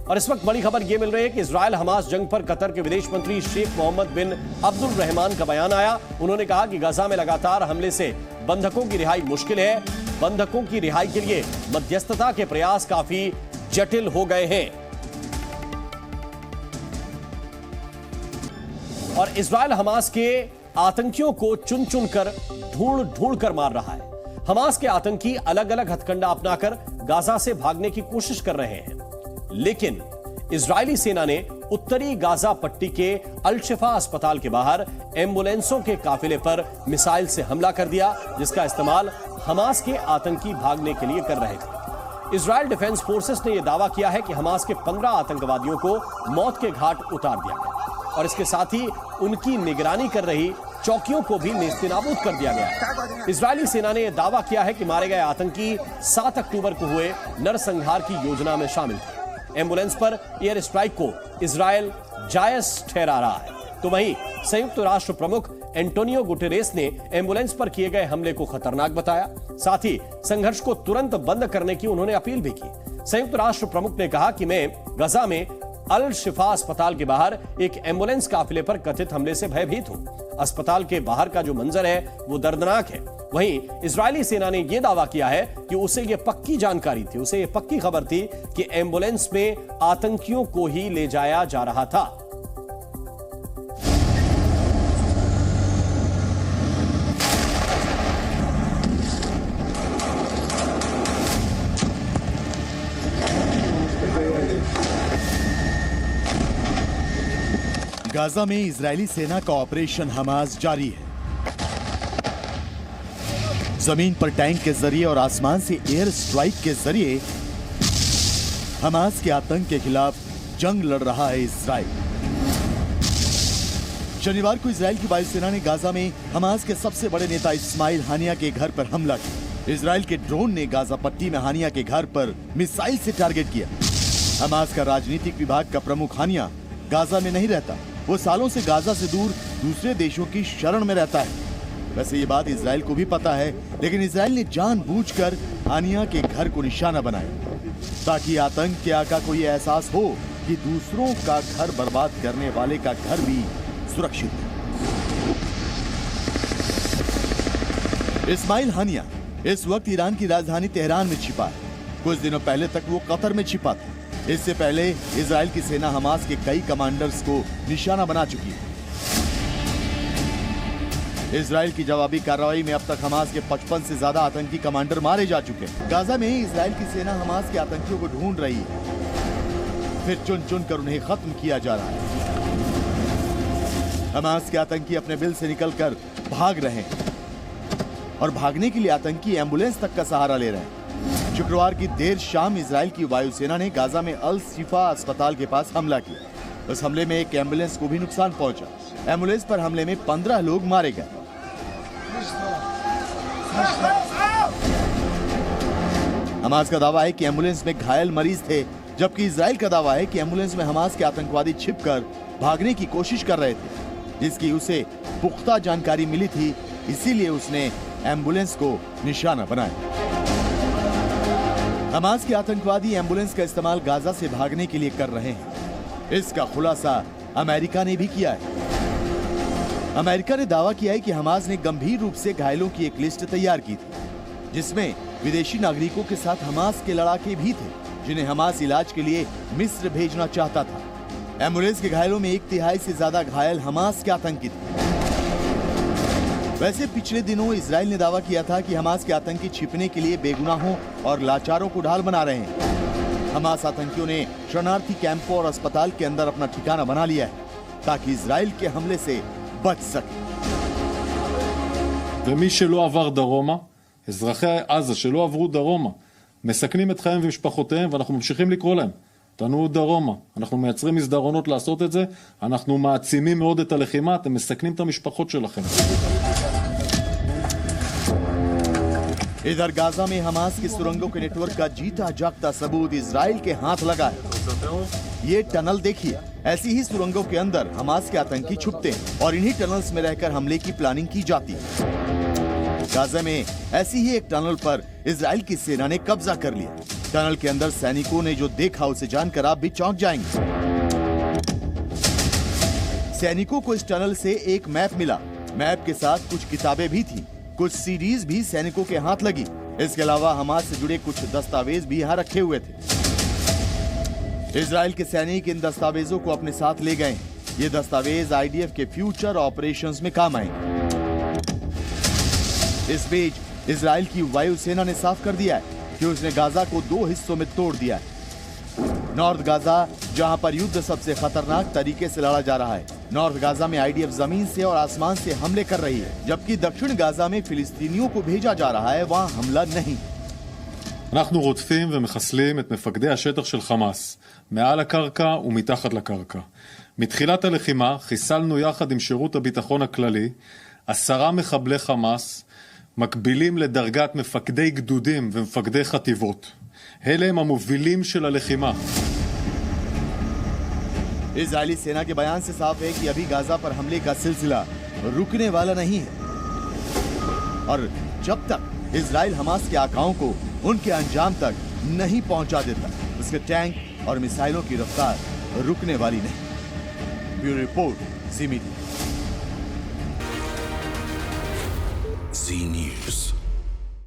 और इस वक्त बड़ी खबर यह मिल रही है कि इजराइल हमास जंग पर कतर के विदेश मंत्री शेख मोहम्मद बिन अब्दुल रहमान का बयान आया। उन्होंने कहा कि गाजा में लगातार हमले से बंधकों की रिहाई मुश्किल है। बंधकों की रिहाई के लिए मध्यस्थता के प्रयास काफी जटिल हो गए हैं और इजराइल हमास के आतंकियों को चुन चुन कर ढूंढ कर मार रहा है। हमास के आतंकी अलग अलग हथकंडा अपनाकर गाजा से भागने की कोशिश कर रहे हैं, लेकिन इजरायली सेना ने उत्तरी गाजा पट्टी के अल शिफा अस्पताल के बाहर एम्बुलेंसों के काफिले पर मिसाइल से हमला कर दिया, जिसका इस्तेमाल हमास के आतंकी भागने के लिए कर रहे थे। इजराइल डिफेंस फोर्सेस ने यह दावा किया है कि हमास के 15 आतंकवादियों को मौत के घाट उतार दिया गया और इसके साथ ही उनकी निगरानी कर रही चौकियों को भी नेस्तनाबूद कर दिया गया। इजरायली सेना ने यह दावा किया है कि मारे गए आतंकी 7 अक्टूबर को हुए नरसंहार की योजना में शामिल थे। एम्बुलेंस पर एयर स्ट्राइक को इजराइल जायज ठहरा रहा है, तो वहीं संयुक्त राष्ट्र प्रमुख एंटोनियो गुटेरेस ने एम्बुलेंस पर किए गए हमले को खतरनाक बताया। साथ ही संघर्ष को तुरंत बंद करने की उन्होंने अपील भी की। संयुक्त राष्ट्र प्रमुख ने कहा कि मैं गाजा में अल शिफा अस्पताल के बाहर एक एम्बुलेंस काफिले पर कथित हमले से भयभीत हूं। अस्पताल के बाहर का जो मंजर है वो दर्दनाक है। वहीं इजरायली सेना ने यह दावा किया है कि उसे यह पक्की जानकारी थी, उसे यह पक्की खबर थी कि एम्बुलेंस में आतंकियों को ही ले जाया जा रहा था। गाजा में इजरायली सेना का ऑपरेशन हमास जारी है। जमीन पर टैंक के जरिए और आसमान से एयर स्ट्राइक के जरिए हमास के आतंक के खिलाफ जंग लड़ रहा है इजराइल। शनिवार को इजराइल की वायुसेना ने गाजा में हमास के सबसे बड़े नेता इस्माइल हानिया के घर पर हमला किया। इजराइल के ड्रोन ने गाजा पट्टी में हानिया के घर पर मिसाइल से टारगेट किया। हमास का राजनीतिक विभाग का प्रमुख हानिया गाजा में नहीं रहता, वो सालों से गाजा से दूर दूसरे देशों की शरण में रहता है। वैसे ये बात इजराइल को भी पता है, लेकिन इजराइल ने जानबूझकर हानिया के घर को निशाना बनाया ताकि आतंक के आका को यह एहसास हो कि दूसरों का घर बर्बाद करने वाले का घर भी सुरक्षित है। इस्माइल हानिया इस वक्त ईरान की राजधानी तेहरान में छिपा है। कुछ दिनों पहले तक वो कतर में छिपा था। इससे पहले इजराइल की सेना हमास के कई कमांडर्स को निशाना बना चुकी है। इजराइल की जवाबी कार्रवाई में अब तक हमास के 55 से ज्यादा आतंकी कमांडर मारे जा चुके हैं। गाजा में इजराइल की सेना हमास के आतंकियों को ढूंढ रही है, फिर चुन चुन कर उन्हें खत्म किया जा रहा है। हमास के आतंकी अपने बिल से निकलकर भाग रहे हैं और भागने के लिए आतंकी एम्बुलेंस तक का सहारा ले रहे हैं। शुक्रवार की देर शाम इजराइल की वायुसेना ने गाजा में अल शिफा अस्पताल के पास हमला किया। उस हमले में एक एम्बुलेंस को भी नुकसान पहुंचा। एम्बुलेंस पर हमले में 15 लोग मारे गए। हमास का दावा है कि एम्बुलेंस में घायल मरीज थे, जबकि इजराइल का दावा है कि एम्बुलेंस में हमास के आतंकवादी छिपकर भागने की कोशिश कर रहे थे, जिसकी उसे पुख्ता जानकारी मिली थी, इसीलिए उसने एम्बुलेंस को निशाना बनाया। हमास के आतंकवादी एम्बुलेंस का इस्तेमाल गाजा से भागने के लिए कर रहे हैं। इसका खुलासा अमेरिका ने भी किया है। अमेरिका ने दावा किया है कि हमास ने गंभीर रूप से घायलों की एक लिस्ट तैयार की थी, जिसमें विदेशी नागरिकों के साथ हमास के लड़ाके भी थे, जिन्हें हमास इलाज के लिए मिस्र भेजना चाहता था। एम्बुलेंस के घायलों में 1/3 से ज्यादा घायल हमास के आतंकी थे। वैसे पिछले दिनों इजराइल ने दावा किया था कि हमास के आतंकी छिपने के लिए बेगुनाहों और लाचारों को ढाल बना रहे हैं। हमास आतंकियों ने शरणार्थी कैंपों और अस्पताल के अंदर अपना ठिकाना बना लिया है ताकि इजराइल के हमले से बच सके। ומי שלא עבר דרומה, אזרחי עזה שלא עברו דרומה, מסכנים את חייהם ומשפחותיהם, ואנחנו ממשיכים לקרוא להם. תנו דרומה. אנחנו מייצרים מסדרונות לעשות את זה, אנחנו מעצימים מאוד את הלחימה, אתם מסכנים את המשפחות שלכם. इधर गाजा में हमास के सुरंगों के नेटवर्क का जीता जागता सबूत इजराइल के हाथ लगा है। ये टनल देखिए, ऐसी ही सुरंगों के अंदर हमास के आतंकी छुपते हैं और इन्हीं टनल्स में रहकर हमले की प्लानिंग की जाती है। गाजा में ऐसी ही एक टनल पर इजराइल की सेना ने कब्जा कर लिया। टनल के अंदर सैनिकों ने जो देखा उसे जानकर आप भी चौंक जाएंगे। सैनिकों को इस टनल से एक मैप मिला। मैप के साथ कुछ किताबें भी थी, कुछ सीडीज भी सैनिकों के हाथ लगी। इसके अलावा हमास से जुड़े कुछ दस्तावेज भी यहाँ रखे हुए थे। इजराइल के सैनिक इन दस्तावेजों को अपने साथ ले गए। ये दस्तावेज आईडीएफ के फ्यूचर ऑपरेशंस में काम आएंगे। इस बीच इजराइल की वायुसेना ने साफ कर दिया है कि उसने गाजा को 2 हिस्सों में तोड़ दिया है। नॉर्थ गाजा, जहां पर युद्ध सबसे खतरनाक तरीके से लड़ा जा रहा है। नॉर्थ गाजा में आईडीएफ जमीन से और आसमान से हमले कर रही है, जबकि दक्षिण गाजा में फिलिस्तीनियों को भेजा जा रहा है, वहां हमला नहीं। אנחנו רודפים ומחסלים את מפקדי השטח של חמאס, מעל הקרקע ומתחת לקרקע. מתחילת הלחימה חיסלנו יחד עם שירות הביטחון הכללי 10 מחבלי חמאס, מקבילים לדרגת מפקדי גדודים ומפקדי חטיבות. אלה הם המובילים של הלחימה. इजरायली सेना के बयान से साफ है कि अभी गाजा पर हमले का सिलसिला रुकने वाला नहीं है और जब तक इजराइल हमास के आकाओं को उनके अंजाम तक नहीं पहुंचा देता, उसके टैंक और मिसाइलों की रफ्तार रुकने वाली नहीं। ब्यूरो रिपोर्ट, ज़ी मीडिया। Z News.